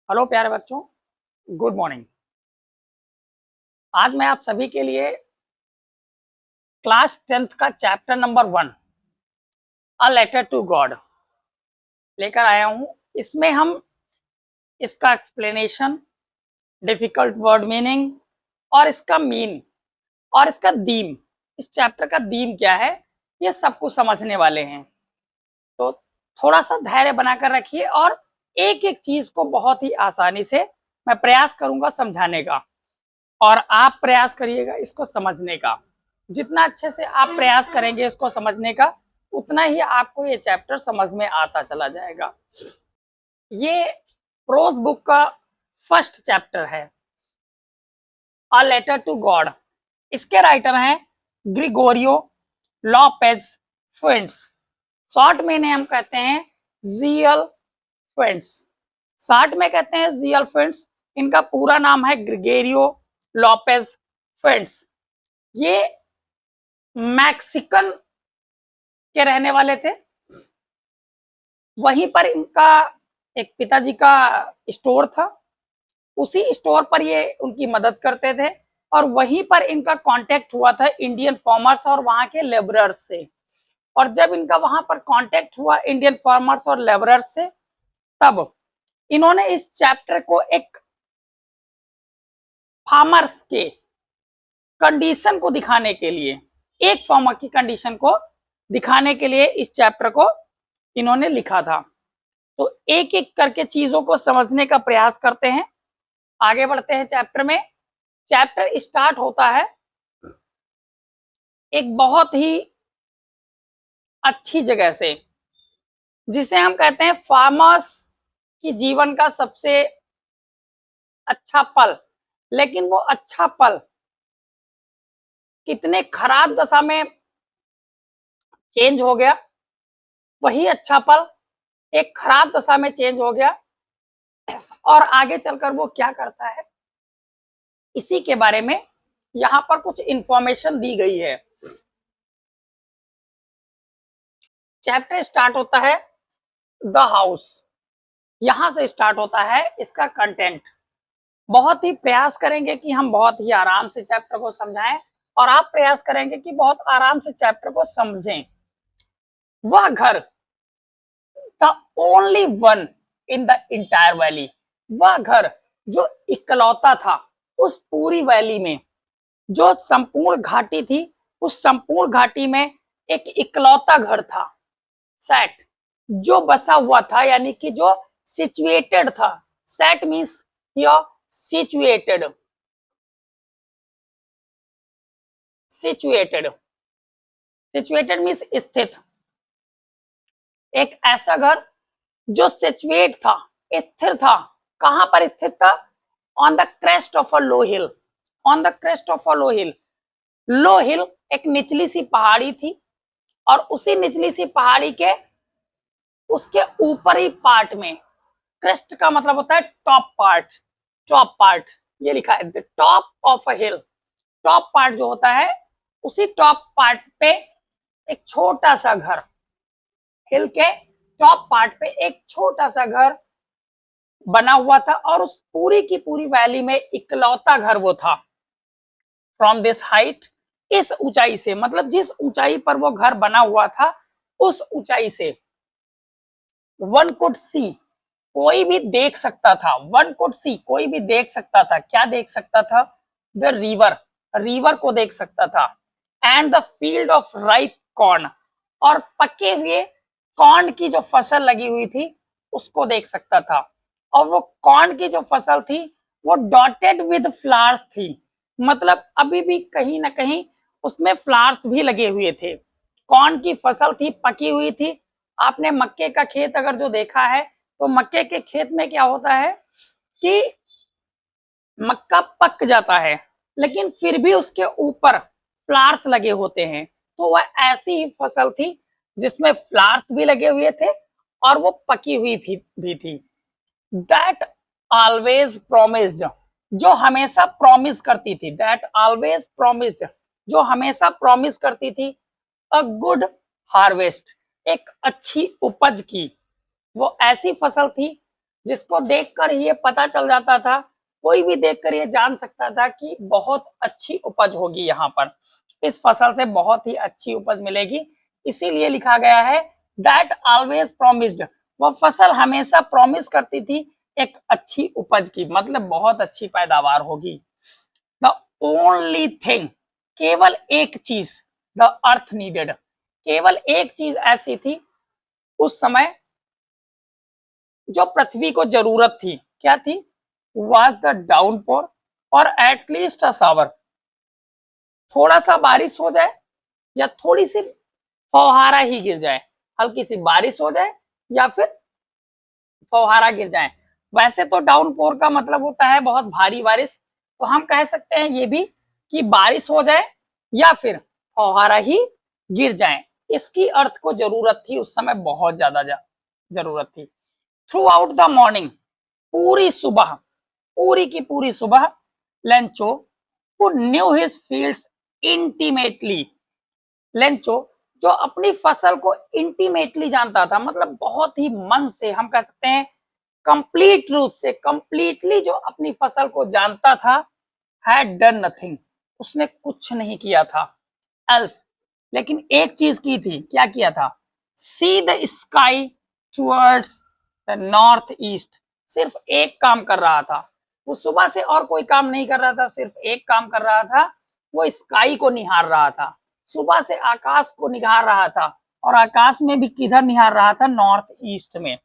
Hello प्यारे बच्चों, good morning. आज मैं आप सभी के लिए क्लास 10th का chapter number 1 a letter to God लेकर आया हूं। इसमें हम इसका एक्सप्लेनेशन, डिफिकल्ट वर्ड मीनिंग और इसका मीन और इसका दीम, इस चैप्टर का दीम क्या है, ये सब कुछ समझने वाले हैं। तो थोड़ा सा धैर्य बनाकर रखिए और एक एक चीज को बहुत ही आसानी से मैं प्रयास करूंगा समझाने का, और आप प्रयास करिएगा इसको समझने का। जितना अच्छे से आप प्रयास करेंगे इसको समझने का, उतना ही आपको ये चैप्टर समझ में आता चला जाएगा। ये प्रोज बुक का फर्स्ट चैप्टर है, अ लेटर टू गॉड। इसके राइटर हैं ग्रिगोरियो लोपेज फुएंट्स। शॉर्ट में इन्हें हम कहते हैं जीएल फुएंट्स। शॉर्ट में कहते हैं जीएल फुएंट्स। इनका पूरा नाम है ग्रिगोरियो लोपेज फुएंट्स। ये मैक्सिकन के रहने वाले थे। वहीं पर इनका एक पिताजी का स्टोर था, उसी स्टोर पर ये उनकी मदद करते थे, और वहीं पर इनका कांटेक्ट हुआ था इंडियन फार्मर्स और वहां के लेबरर्स से। और जब इनका वहां पर कांटेक्ट हुआ इंडियन फार्मर्स और लेबरर्स से, तब इन्होंने इस चैप्टर को एक फार्मर्स के कंडीशन को दिखाने के लिए, एक फार्मर की कंडीशन को दिखाने के लिए इस चैप्टर को इन्होंने लिखा था। तो एक एक करके चीजों को समझने का प्रयास करते हैं, आगे बढ़ते हैं चैप्टर में। चैप्टर स्टार्ट होता है एक बहुत ही अच्छी जगह से, जिसे हम कहते हैं फार्मर्स की जीवन का सबसे अच्छा पल। लेकिन वो अच्छा पल कितने खराब दशा में चेंज हो गया, वही अच्छा पल एक खराब दशा में चेंज हो गया, और आगे चलकर वो क्या करता है, इसी के बारे में यहां पर कुछ इंफॉर्मेशन दी गई है। चैप्टर स्टार्ट होता है द हाउस, यहां से स्टार्ट होता है इसका कंटेंट। बहुत ही प्रयास करेंगे कि हम बहुत ही आराम से चैप्टर को समझाएं, और आप प्रयास करेंगे कि बहुत आराम से चैप्टर को समझें। वह घर, the only one in the entire valley, वह घर जो इकलौता था उस पूरी वैली में, जो संपूर्ण घाटी थी, उस संपूर्ण घाटी में एक इकलौता घर था। सेट, जो बसा हुआ था, यानी कि जो सिचुएटेड था। Set means here situated, situated, situated means स्थित। एक ऐसा घर जो सिचुएट था, स्थिर था। कहां पर स्थित था? On the crest of a low hill, on the crest of a low hill. Low hill एक निचली सी पहाड़ी थी, और उसी निचली सी पहाड़ी के उसके ऊपरी पार्ट में, क्रेस्ट का मतलब होता है टॉप पार्ट, टॉप पार्ट ये लिखा है, the top of a hill. Top part जो होता है, उसी टॉप पार्ट पे एक छोटा सा घर, हिल के टॉप पार्ट पे एक छोटा सा घर बना हुआ था, और उस पूरी की पूरी वैली में इकलौता घर वो था। फ्रॉम दिस हाइट, इस ऊंचाई से, मतलब जिस ऊंचाई पर वो घर बना हुआ था, उस ऊंचाई से वन कुड सी, कोई भी देख सकता था। वन कुड सी, कोई भी देख सकता था। क्या देख सकता था? द रिवर, रिवर को देख सकता था। And the field of ripe corn, और पके हुए कॉर्न की जो फसल लगी हुई थी उसको देख सकता था। और वो कॉर्न की जो फसल थी वो डॉटेड विद फ्लावर्स थी, मतलब अभी भी कहीं ना कहीं उसमें फ्लावर्स भी लगे हुए थे। कॉर्न की फसल थी, पकी हुई थी। आपने मक्के का खेत अगर जो देखा है, तो मक्के के खेत में क्या होता है कि मक्का पक जाता है, लेकिन फिर भी उसके ऊपर फ्लावर्स लगे होते हैं। तो वह ऐसी ही फसल थी जिसमें फ्लावर्स भी लगे हुए थे और वो पकी हुई भी थी। दैट ऑलवेज प्रोमिस्ड, जो हमेशा प्रॉमिस करती थी। दैट ऑलवेज प्रोमिस्ड, जो हमेशा प्रॉमिस करती थी अ गुड हार्वेस्ट, एक अच्छी उपज की। वो ऐसी फसल थी जिसको देखकर ये पता चल जाता था, कोई भी देखकर ये जान सकता था कि बहुत अच्छी उपज होगी, यहाँ पर इस फसल से बहुत ही अच्छी उपज मिलेगी। इसीलिए लिखा गया है दैट ऑलवेज प्रॉमिस्ड, वह फसल हमेशा प्रॉमिस करती थी एक अच्छी उपज की, मतलब बहुत अच्छी पैदावार होगी। द ओनली थिंग, केवल एक चीज, द अर्थ नीडेड, केवल एक चीज ऐसी थी उस समय जो पृथ्वी को जरूरत थी, क्या थी? वाज द डाउनपोर और एटलीस्ट अ शावर, थोड़ा सा बारिश हो जाए या थोड़ी सी फौहारा ही गिर जाए, हल्की सी बारिश हो जाए या फिर फौहारा गिर जाए। वैसे तो डाउनपोर का मतलब होता है बहुत भारी बारिश, तो हम कह सकते हैं ये भी कि बारिश हो जाए या फिर फौहारा ही गिर जाए, इसकी अर्थ को जरूरत थी उस समय, बहुत ज्यादा जरूरत थी। थ्रू आउट द मॉर्निंग, पूरी सुबह, पूरी की पूरी सुबह, Lencho who knew his fields intimately, Lencho जो अपनी फसल को इंटीमेटली जानता था, मतलब बहुत ही मन से, हम कह सकते हैं कंप्लीट रूप से, कंप्लीटली जो अपनी फसल को जानता था, हैड डन नथिंग, उसने कुछ नहीं किया था, एल्स, लेकिन एक चीज की थी, क्या किया था? See the sky towards the north east, सिर्फ एक काम कर रहा था वो, सुबह से और कोई काम नहीं कर रहा था, सिर्फ एक काम कर रहा था, वो स्काई को निहार रहा था, सुबह से आकाश को निहार रहा था, और आकाश में भी किधर निहार रहा था? नॉर्थ ईस्ट में,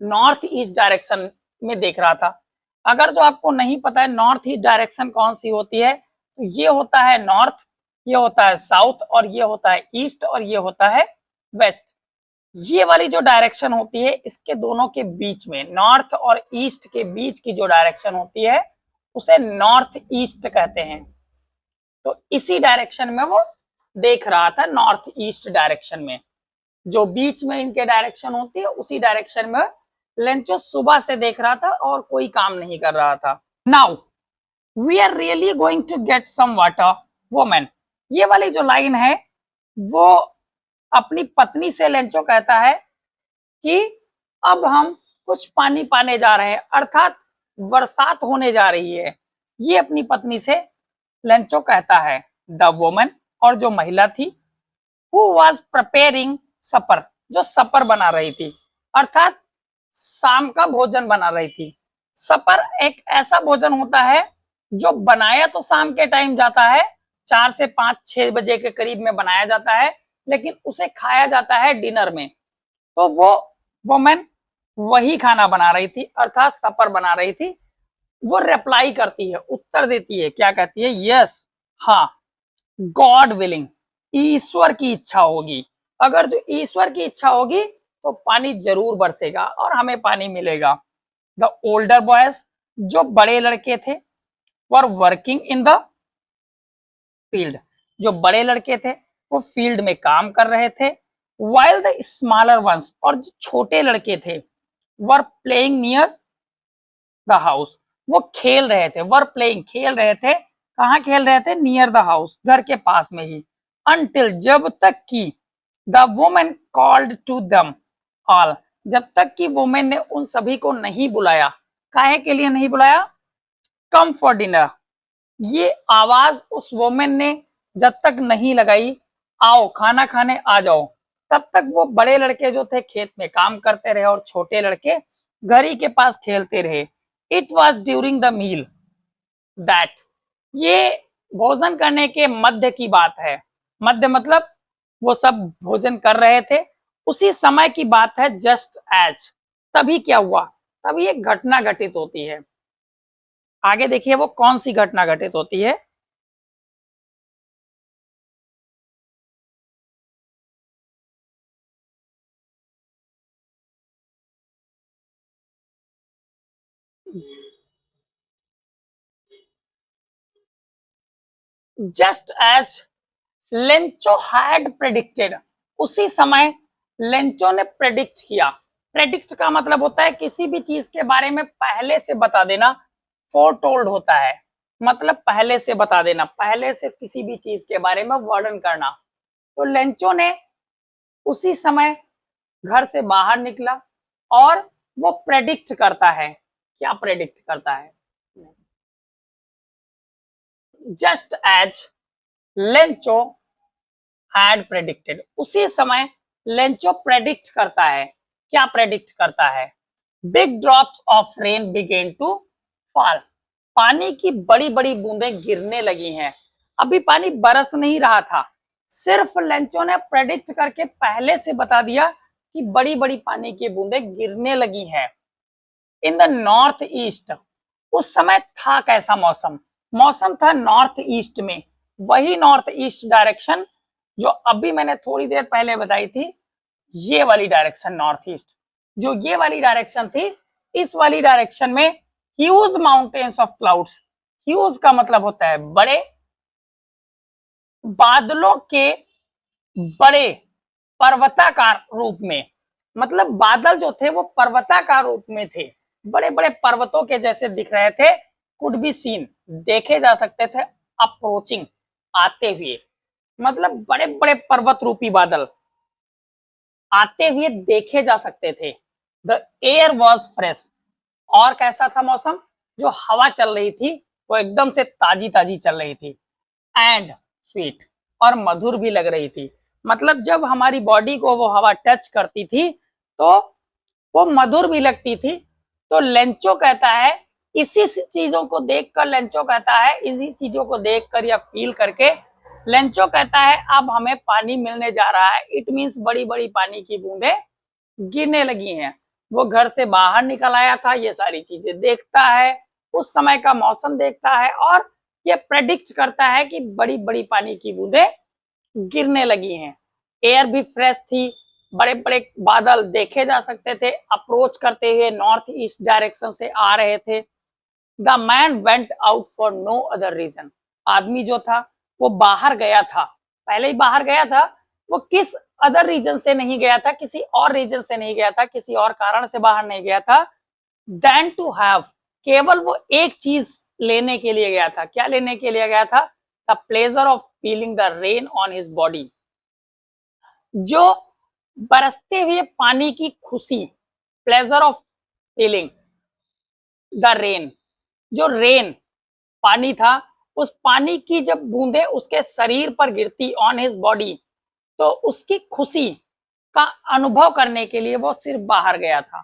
नॉर्थ ईस्ट डायरेक्शन में देख रहा था। अगर जो आपको नहीं पता है नॉर्थ ईस्ट डायरेक्शन कौन सी होती है, तो ये होता है नॉर्थ, ये होता है साउथ, और ये होता है ईस्ट, और ये होता है वेस्ट। ये वाली जो डायरेक्शन होती है, इसके दोनों के बीच में, नॉर्थ और ईस्ट के बीच की जो डायरेक्शन होती है, उसे नॉर्थ ईस्ट कहते हैं। तो इसी डायरेक्शन में वो देख रहा था, नॉर्थ ईस्ट डायरेक्शन में, जो बीच में इनके डायरेक्शन होती है, उसी डायरेक्शन में लेंचो सुबह से देख रहा था और कोई काम नहीं कर रहा था। Now we are really going to get some water woman, ये वाली जो लाइन है वो अपनी पत्नी से लेंचो कहता है कि अब हम कुछ पानी पाने जा रहे हैं, अर्थात बरसात होने जा रही है, ये अपनी पत्नी से लेंचो कहता है। द वुमन, और जो महिला थी, हु वाज प्रिपेयरिंग सपर, जो सपर बना रही थी, अर्थात शाम का भोजन बना रही थी। सपर एक ऐसा भोजन होता है जो बनाया तो शाम के टाइम जाता है, 4 से 5-6 बजे के करीब में बनाया जाता है, लेकिन उसे खाया जाता है डिनर में। तो वो वुमेन वही खाना बना रही थी, अर्थात सपर बना रही थी। वो रिप्लाई करती है, उत्तर देती है, क्या कहती है? यस, हाँ, गॉड विलिंग, ईश्वर की इच्छा होगी, अगर जो ईश्वर की इच्छा होगी तो पानी जरूर बरसेगा और हमें पानी मिलेगा। द ओल्डर बॉयज, जो बड़े लड़के थे, were working in the field, जो बड़े लड़के थे वो फील्ड में काम कर रहे थे। वाइल द स्मॉलर वंस, और जो छोटे लड़के थे, were playing near the house, वो खेल रहे थे, वर प्लेइंग, खेल रहे थे, कहाँ खेल रहे थे? नियर द हाउस, घर के पास में ही। अनटिल, जब तक कि the women called to them all, जब तक कि वुमेन ने उन सभी को नहीं बुलाया, काहे के लिए नहीं बुलाया? कम फॉर डिनर, ये आवाज उस वुमेन ने जब तक नहीं लगाई, आओ खाना खाने आ जाओ, तब तक वो बड़े लड़के जो थे खेत में काम करते रहे और छोटे लड़के घर ही के पास खेलते रहे। It was during the meal that, ये भोजन करने के मध्य की बात है, मध्य मतलब वो सब भोजन कर रहे थे, उसी समय की बात है। जस्ट एज, तभी क्या हुआ? तभी एक घटना घटित होती है। आगे देखिए वो कौन सी घटना घटित होती है। Just as Lencho had predicted, उसी समय लेंचो ने प्रेडिक्ट किया। प्रेडिक्ट का मतलब होता है किसी भी चीज के बारे में पहले से बता देना, फोरटोल्ड होता है, मतलब पहले से बता देना, पहले से किसी भी चीज के बारे में वर्णन करना। तो लेंचो ने उसी समय घर से बाहर निकला और वो प्रेडिक्ट करता है। क्या प्रेडिक्ट करता है? Just as Lencho had predicted, उसी समय लेंचो प्रेडिक्ट करता है। क्या प्रेडिक्ट करता है? Big drops of rain began to fall, पानी की बड़ी बड़ी बूंदें गिरने लगी हैं। अभी पानी बरस नहीं रहा था, सिर्फ लेंचो ने प्रेडिक्ट करके पहले से बता दिया कि बड़ी बड़ी पानी की बूंदें गिरने लगी हैं। इन द नॉर्थ ईस्ट, उस समय था कैसा मौसम? मौसम था नॉर्थ ईस्ट में, वही नॉर्थ ईस्ट डायरेक्शन जो अभी मैंने थोड़ी देर पहले बताई थी, ये वाली डायरेक्शन नॉर्थ ईस्ट। जो ये वाली डायरेक्शन थी, इस वाली डायरेक्शन में huge mountains of clouds, huge का मतलब होता है बड़े, बादलों के बड़े पर्वताकार रूप में, मतलब बादल जो थे वो पर्वताकार रूप में थे, बड़े बड़े पर्वतों के जैसे दिख रहे थे। कुड बी सीन, देखे जा सकते थे, अप्रोचिंग, आते हुए, मतलब बड़े बड़े पर्वत रूपी बादल आते हुए देखे जा सकते थे। द एयर वॉज फ्रेश, और कैसा था मौसम? जो हवा चल रही थी वो एकदम से ताजी ताजी चल रही थी। एंड स्वीट, और मधुर भी लग रही थी, मतलब जब हमारी बॉडी को वो हवा टच करती थी तो वो मधुर भी लगती थी। तो लेंचो कहता है, इसी चीजों को देखकर लेंचो कहता है, इसी चीजों को देखकर या फील करके लेंचो कहता है अब हमें पानी मिलने जा रहा है। इट मींस बड़ी बड़ी पानी की बूंदें गिरने लगी हैं। वो घर से बाहर निकल आया था, ये सारी चीजें देखता है, उस समय का मौसम देखता है और ये प्रेडिक्ट करता है कि बड़ी बड़ी पानी की बूंदें गिरने लगी हैं। एयर भी फ्रेश थी, बड़े बड़े बादल देखे जा सकते थे, अप्रोच करते हुए नॉर्थ ईस्ट डायरेक्शन से आ रहे थे। The man went out for no other reason, आदमी जो था वो बाहर गया था, पहले ही बाहर गया था, वो किस अदर रीजन से नहीं गया था, किसी और रीजन से नहीं गया था, किसी और कारण से बाहर नहीं गया था, देन टू हैव, केवल वो एक चीज लेने के लिए गया था। क्या लेने के लिए गया था? The pleasure of feeling the rain on his body, जो बरसते हुए पानी की खुशी, pleasure of feeling the rain, जो रेन पानी था, उस पानी की जब बूंदे उसके शरीर पर गिरती ऑन हिज बॉडी, तो उसकी खुशी का अनुभव करने के लिए वो सिर्फ बाहर गया था,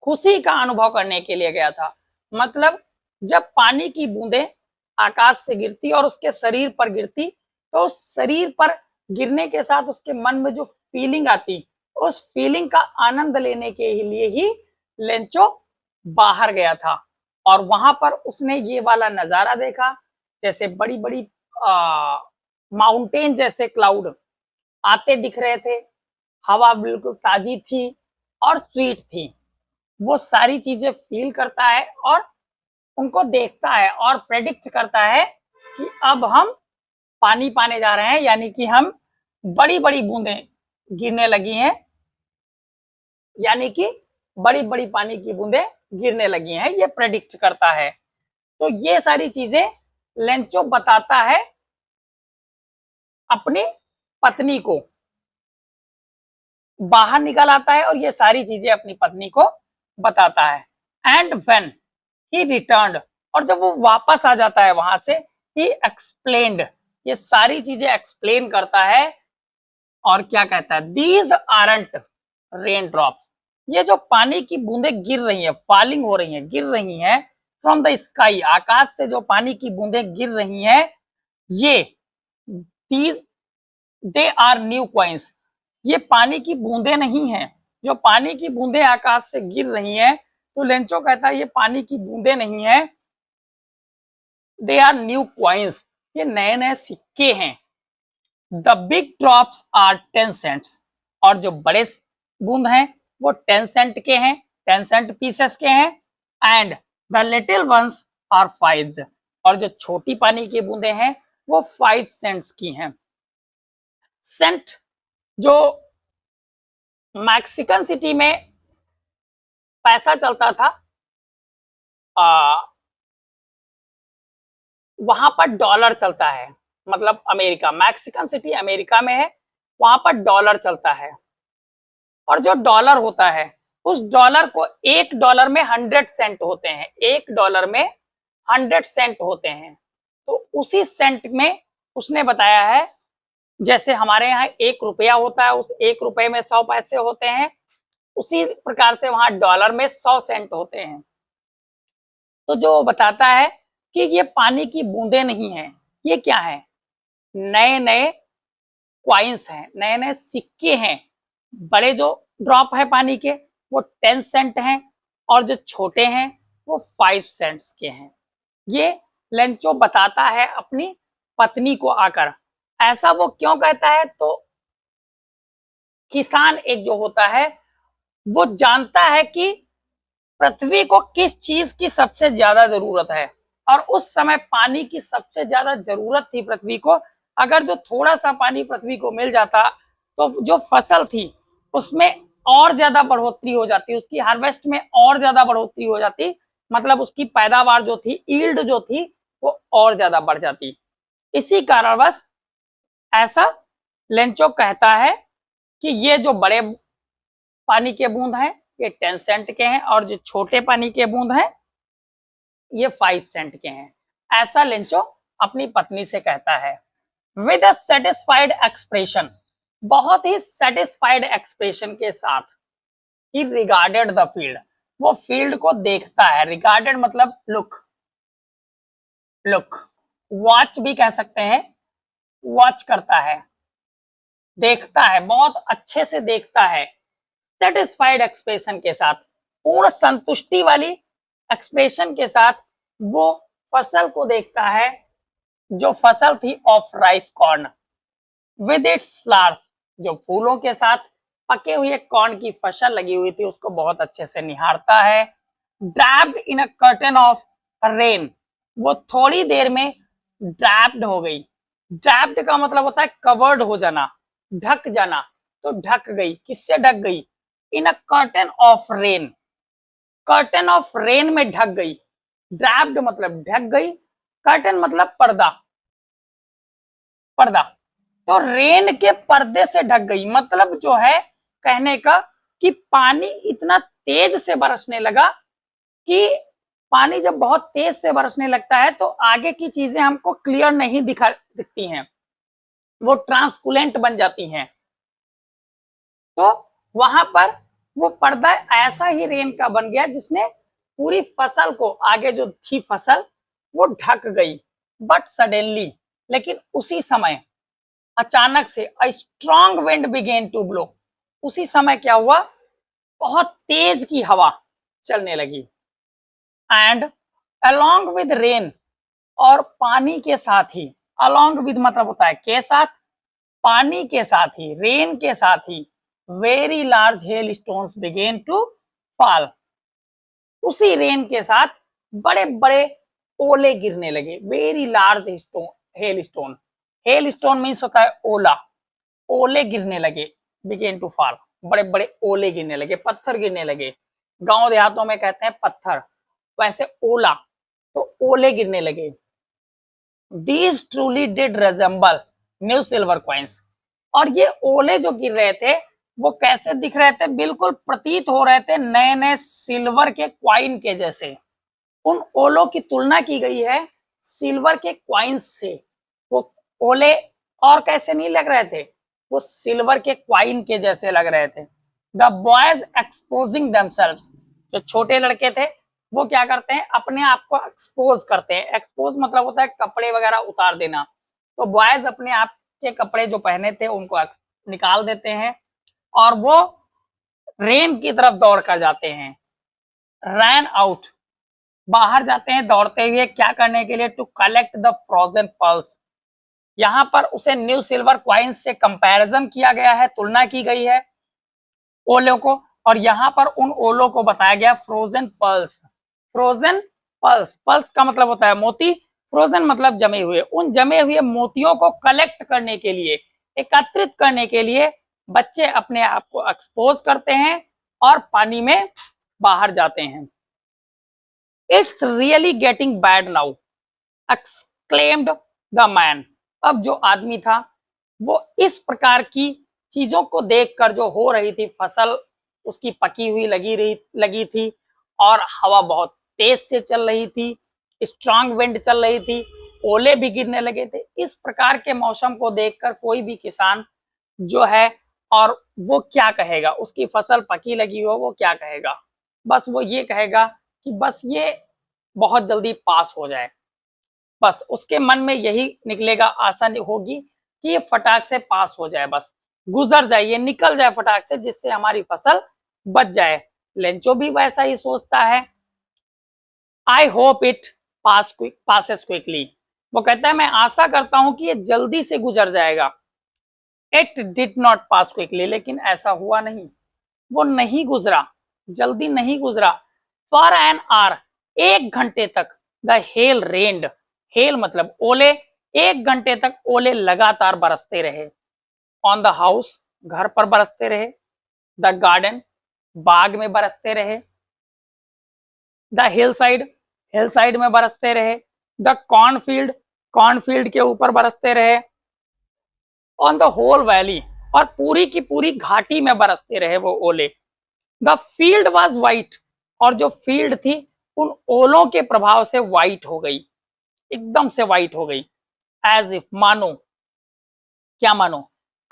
खुशी का अनुभव करने के लिए गया था। मतलब जब पानी की बूंदें आकाश से गिरती और उसके शरीर पर गिरती, तो उस शरीर पर गिरने के साथ उसके मन में जो फीलिंग आती, उस फीलिंग का आनंद लेने के लिए ही लेंचो बाहर गया था। और वहां पर उसने ये वाला नजारा देखा, जैसे बड़ी बड़ी माउंटेन जैसे क्लाउड आते दिख रहे थे, हवा बिल्कुल ताजी थी और स्वीट थी। वो सारी चीजें फील करता है और उनको देखता है और प्रेडिक्ट करता है कि अब हम पानी पाने जा रहे हैं, यानी कि हम बड़ी बड़ी बूंदें गिरने लगी हैं, यानी कि बड़ी बड़ी पानी की बूंदें गिरने लगी हैं, ये प्रेडिक्ट करता है। तो ये सारी चीजें लेंचो बताता है अपनी पत्नी को, बाहर निकल आता है और ये सारी चीजें अपनी पत्नी को बताता है। एंड व्हेन ही रिटर्न्ड, और जब वो वापस आ जाता है वहां से, ही एक्सप्लेन्ड, ये सारी चीजें एक्सप्लेन करता है और क्या कहता है, दीज आरंट रेन ड्रॉप्स, ये जो पानी की बूंदें गिर रही है, फॉलिंग हो रही है, गिर रही हैं फ्रॉम द स्काई, आकाश से जो पानी की बूंदें गिर रही हैं, ये these they are new coins, ये पानी की बूंदें नहीं हैं। जो पानी की बूंदें आकाश से गिर रही हैं, तो लेंचो कहता है ये पानी की बूंदें नहीं है, दे आर न्यू कॉइंस, ये नए नए सिक्के हैं। The big drops are 10 cents, और जो बड़े बूंद हैं वो 10 सेंट के हैं, 10 सेंट पीसेस के हैं। And the little ones are 5, और जो छोटी पानी की बूंदें हैं वो 5 सेंट्स की हैं। सेंट जो मैक्सिकन सिटी में पैसा चलता था, वहां पर डॉलर चलता है, मतलब अमेरिका, मैक्सिकन सिटी अमेरिका में है, वहां पर डॉलर चलता है। और जो डॉलर होता है उस डॉलर को $1 में 100 सेंट होते हैं, $1 में 100 सेंट होते हैं। तो उसी सेंट में उसने बताया है, जैसे हमारे यहाँ 1 रुपया होता है, उस 1 रुपए में 100 पैसे होते हैं, उसी प्रकार से वहां डॉलर में 100 सेंट होते हैं। तो जो बताता है कि ये पानी की बूंदे नहीं है, ये क्या है, नए नए क्वाइंस हैं, नए नए सिक्के हैं। बड़े जो ड्रॉप है पानी के वो 10 सेंट हैं और जो छोटे हैं वो 5 सेंट्स के हैं। ये लेंचो बताता है अपनी पत्नी को आकर। ऐसा वो क्यों कहता है, तो किसान एक जो होता है वो जानता है कि पृथ्वी को किस चीज की सबसे ज्यादा जरूरत है, और उस समय पानी की सबसे ज्यादा जरूरत थी पृथ्वी को। अगर जो थोड़ा सा पानी पृथ्वी को मिल जाता तो जो फसल थी उसमें और ज्यादा बढ़ोतरी हो जाती, उसकी हार्वेस्ट में और ज्यादा बढ़ोतरी हो जाती, मतलब उसकी पैदावार जो थी, ईल्ड जो थी, वो और ज्यादा बढ़ जाती। इसी कारणवश ऐसा लेंचो कहता है कि ये जो बड़े पानी के बूंद हैं ये 10 सेंट के हैं और जो छोटे पानी के बूंद हैं ये 5 सेंट के हैं। ऐसा लेंचो अपनी पत्नी से कहता है। विद अ सेटिस्फाइड एक्सप्रेशन, बहुत ही सेटिस्फाइड एक्सप्रेशन के साथ, ही रिगार्डेड द फील्ड, वो फील्ड को देखता है। रिगार्डेड मतलब लुक, लुक, वॉच भी कह सकते हैं, वॉच करता है, देखता है, बहुत अच्छे से देखता है, सेटिस्फाइड एक्सप्रेशन के साथ, पूर्ण संतुष्टि वाली एक्सप्रेशन के साथ वो फसल को देखता है, जो फसल थी of rice corn, with its flowers, जो फूलों के साथ पके हुए कॉर्न की फसल लगी हुई थी उसको बहुत अच्छे से निहारता है। Draped in a curtain of rain, वो थोड़ी देर में ड्रैप्ड हो गई। ड्रैप्ड का मतलब होता है कवर्ड हो जाना, ढक जाना, तो ढक गई, किससे ढक गई, in a curtain of rain, curtain of rain में ढक गई। ड्रैप्ड मतलब ढक गई, कर्टन मतलब पर्दा, पर्दा, तो रेन के पर्दे से ढक गई। मतलब जो है कहने का कि पानी इतना तेज से बरसने लगा कि पानी जब बहुत तेज से बरसने लगता है तो आगे की चीजें हमको क्लियर नहीं दिखती हैं, वो ट्रांसपेरेंट बन जाती हैं। तो वहां पर वो पर्दा ऐसा ही रेन का बन गया जिसने पूरी फसल को, आगे जो थी फसल वो ढक गई। बट सडनली, लेकिन उसी समय अचानक से a strong wind began to blow, उसी समय क्या हुआ, बहुत तेज की हवा चलने लगी। एंड अलोंग विद रेन, और पानी के साथ ही, अलोंग विद मतलब होता है के साथ, पानी के साथ ही, रेन के साथ ही, very large hail stones began to fall, उसी रेन के साथ बड़े बड़े ओले गिरने लगे। Very large stone, hail stone, hail stone means होता है ओला, ओले गिरने लगे, बिगेन टू फॉल, बड़े बड़े ओले गिरने लगे, पत्थर गिरने लगे। गांव देहातों में कहते हैं पत्थर, वैसे ओला, तो ओले गिरने लगे। These truly did resemble new silver coins, और ये ओले जो गिर रहे थे वो कैसे दिख रहे थे, बिल्कुल प्रतीत हो रहे थे नए नए सिल्वर के क्वाइन के जैसे। उन ओलों की तुलना की गई है सिल्वर के क्वाइंस से। वो ओले और कैसे नहीं लग रहे थे, वो सिल्वर के क्वाइन के जैसे लग रहे थे। द बॉयज एक्सपोजिंग देमसेल्व्स, जो छोटे लड़के थे वो क्या करते हैं, अपने आप को एक्सपोज करते हैं। एक्सपोज मतलब होता है कपड़े वगैरह उतार देना, तो बॉयज अपने आप के कपड़े जो पहने थे उनको निकाल देते हैं और वो रेन की तरफ दौड़ कर जाते हैं। रैन आउट, बाहर जाते हैं दौड़ते हुए, क्या करने के लिए, to collect the frozen pearls. यहाँ पर उसे न्यू सिल्वर क्वाइंस से कंपैरिजन किया गया है, तुलना की गई है ओलों को, और यहाँ पर उन ओलों को बताया गया frozen pearls. Frozen pearls, pearls का मतलब होता है मोती, फ्रोजन मतलब जमे हुए। उन जमे हुए मोतियों को कलेक्ट करने के लिए, एकत्रित करने के लिए बच्चे अपने आप को एक्सपोज करते हैं और पानी में बाहर जाते हैं। It's really getting bad now, exclaimed the man. अब जो आदमी था वो इस प्रकार की चीजों को देखकर, जो हो रही थी फसल उसकी पकी हुई लगी थी और हवा बहुत तेज से चल रही थी, स्ट्रांग विंड चल रही थी, ओले भी गिरने लगे थे। इस प्रकार के मौसम को देखकर कोई भी किसान जो है और वो क्या कहेगा, उसकी फसल पकी लगी हो वो क्या कहेगा, बस वो ये कहेगा कि बस ये बहुत जल्दी पास हो जाए। बस उसके मन में यही निकलेगा, आशा होगी कि ये फटाक से पास हो जाए, बस गुजर जाए, ये निकल जाए फटाक से, जिससे हमारी फसल बच जाए। लेंचो भी वैसा ही सोचता है। I hope it passes quickly. वो कहता है मैं आशा करता हूं कि ये जल्दी से गुजर जाएगा। It did not pass quickly, लेकिन ऐसा हुआ नहीं, वो नहीं गुजरा, जल्दी नहीं गुजरा। फॉर एन आवर, 1 घंटे तक द हेल रेन्ड, हेल मतलब ओले, 1 घंटे तक ओले लगातार बरसते रहे। ऑन द हाउस, घर पर बरसते रहे। द गार्डन, बाग में बरसते रहे। द हिल साइड में बरसते रहे। द कॉर्नफील्ड, कॉर्नफील्ड के ऊपर बरसते रहे। ऑन द होल वैली, और पूरी की पूरी घाटी में बरसते रहे वो ओले। द फील्ड वॉज व्हाइट, और जो फील्ड थी उन ओलों के प्रभाव से व्हाइट हो गई, एकदम से व्हाइट हो गई। एज इफ, मानो, क्या मानो,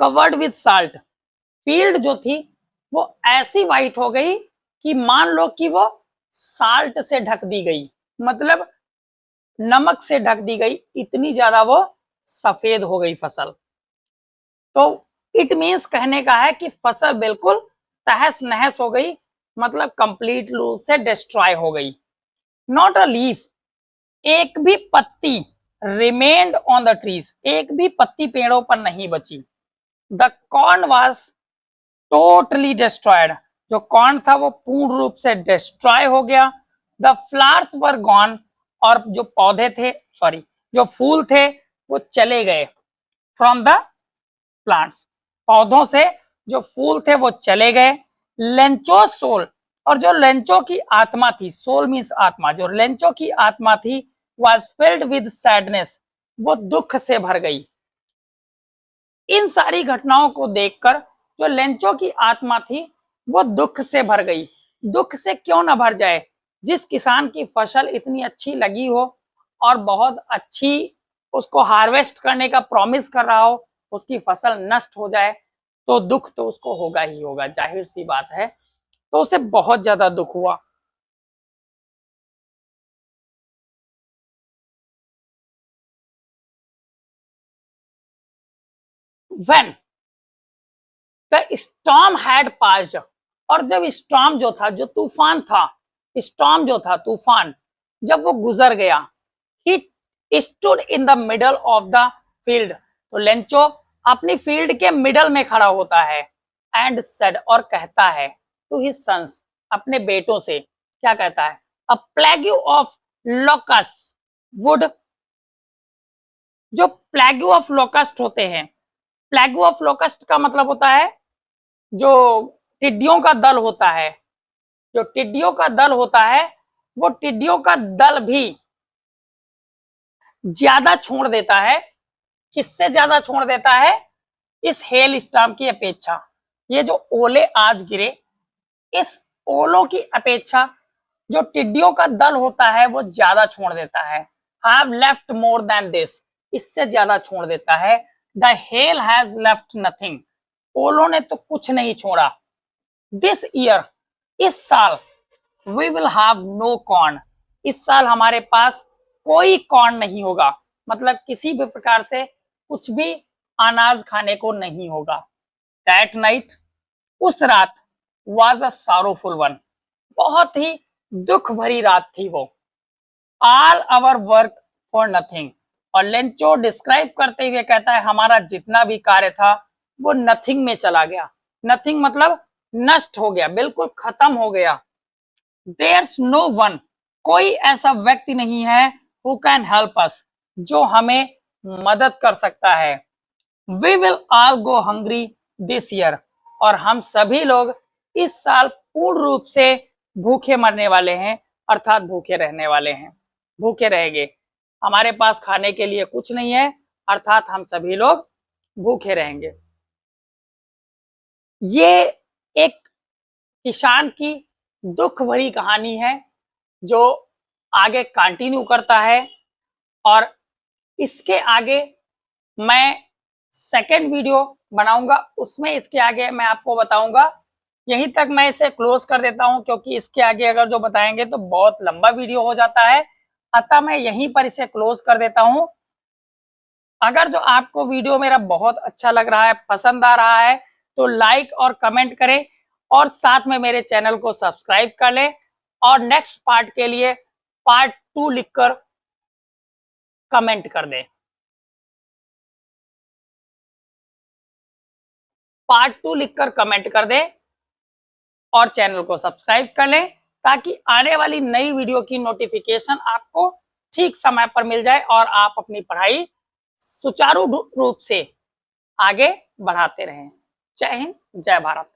कवर्ड विथ साल्ट, फील्ड जो थी वो ऐसी व्हाइट हो गई कि मान लो कि वो साल्ट से ढक दी गई, मतलब नमक से ढक दी गई, इतनी ज्यादा वो सफेद हो गई फसल। तो इट मीन्स कहने का है कि फसल बिल्कुल तहस नहस हो गई, मतलब कंप्लीट रूप से डिस्ट्रॉय हो गई। नॉट अ लीफ, एक भी पत्ती रिमेन्ड ऑन द ट्रीज, एक भी पत्ती पेड़ों पर नहीं बची। The corn was totally destroyed, जो कॉर्न था वो पूर्ण रूप से डिस्ट्रॉय हो गया। द फ्लावर्स वर गॉन, और जो पौधे थे, सॉरी, जो फूल थे वो चले गए। फ्रॉम द प्लांट्स, पौधों से जो फूल थे वो चले गए। लेंचो सोल, और जो लेंचो की आत्मा थी, सोल मीन्स आत्मा, जो लेंचो की आत्मा थी वाज फिल्ड विद सैडनेस, वो दुख से भर गई। इन सारी घटनाओं को देखकर जो लेंचो की आत्मा थी वो दुख से भर गई। दुख से क्यों ना भर जाए, जिस किसान की फसल इतनी अच्छी लगी हो और बहुत अच्छी उसको हार्वेस्ट करने का प्रॉमिस कर रहा हो, उसकी फसल नष्ट हो जाए तो दुख तो उसको होगा ही होगा, जाहिर सी बात है। तो उसे बहुत ज्यादा दुख हुआ। When the storm had passed, और जब स्टॉर्म जो था, जो तूफान था, स्टॉर्म जो था तूफान, जब वो गुजर गया, he stood in the middle of the field, तो लेंचो अपनी फील्ड के मिडल में खड़ा होता है। एंड सेड, और कहता है, टू हिज सन्स, अपने बेटों से, क्या कहता है, अ प्लेग्यू ऑफ लोकस्ट वुड, जो प्लेग्यू ऑफ लोकस्ट होते हैं, प्लेग्यू ऑफ लोकस्ट का मतलब होता है जो टिड्डियों का दल होता है, जो टिड्डियों का दल होता है, वो टिड्डियों का दल भी ज्यादा छोड़ देता है। किससे ज्यादा छोड़ देता है, इस हेल स्टॉर्म की अपेक्षा। ये जो ओले आज गिरे, इस ओलों की अपेक्षा जो टिड्डियों का दल होता है वो ज्यादा छोड़ देता है। Have left more than this, इससे ज्यादा छोड़ देता है। The hell has left nothing, ओलों ने तो कुछ नहीं छोड़ा। दिस ईयर, इस साल, we will have no corn, इस साल हमारे पास कोई कॉर्न नहीं होगा, मतलब किसी भी प्रकार से कुछ भी अनाज खाने को नहीं होगा। दैट नाइट, उस रात, वाज अ सॉरोफुल वन, बहुत ही दुख भरी रात थी वो। All our work for nothing, और लेंचो डिस्क्राइब करते हुए कहता है हमारा जितना भी कार्य था वो नथिंग में चला गया। नथिंग मतलब नष्ट हो गया, बिल्कुल खत्म हो गया। देयर्स नो वन, कोई ऐसा व्यक्ति नहीं है हु कैन हेल्प अस, जो हमें मदद कर सकता है। We will all go hungry this year, और हम सभी लोग इस साल पूर्ण रूप से भूखे मरने वाले हैं, अर्थात भूखे रहने वाले हैं, भूखे रहेंगे। हमारे पास खाने के लिए कुछ नहीं है, अर्थात हम सभी लोग भूखे रहेंगे। ये एक किसान की दुख भरी कहानी है जो आगे कंटिन्यू करता है। और इसके आगे मैं सेकेंड वीडियो बनाऊंगा, उसमें इसके आगे मैं आपको बताऊंगा। यहीं तक मैं इसे क्लोज कर देता हूं, क्योंकि इसके आगे अगर जो बताएंगे तो बहुत लंबा वीडियो हो जाता है, अतः मैं यहीं पर इसे क्लोज कर देता हूं। अगर जो आपको वीडियो मेरा बहुत अच्छा लग रहा है, पसंद आ रहा है, तो लाइक और कमेंट करें और साथ में मेरे चैनल को सब्सक्राइब कर लें। और नेक्स्ट पार्ट के लिए पार्ट 2 लिखकर कमेंट कर दें। पार्ट 2 लिखकर कमेंट कर दें और चैनल को सब्सक्राइब कर लें, ताकि आने वाली नई वीडियो की नोटिफिकेशन आपको ठीक समय पर मिल जाए और आप अपनी पढ़ाई सुचारू रूप से आगे बढ़ाते रहें। जय हिंद, जय भारत।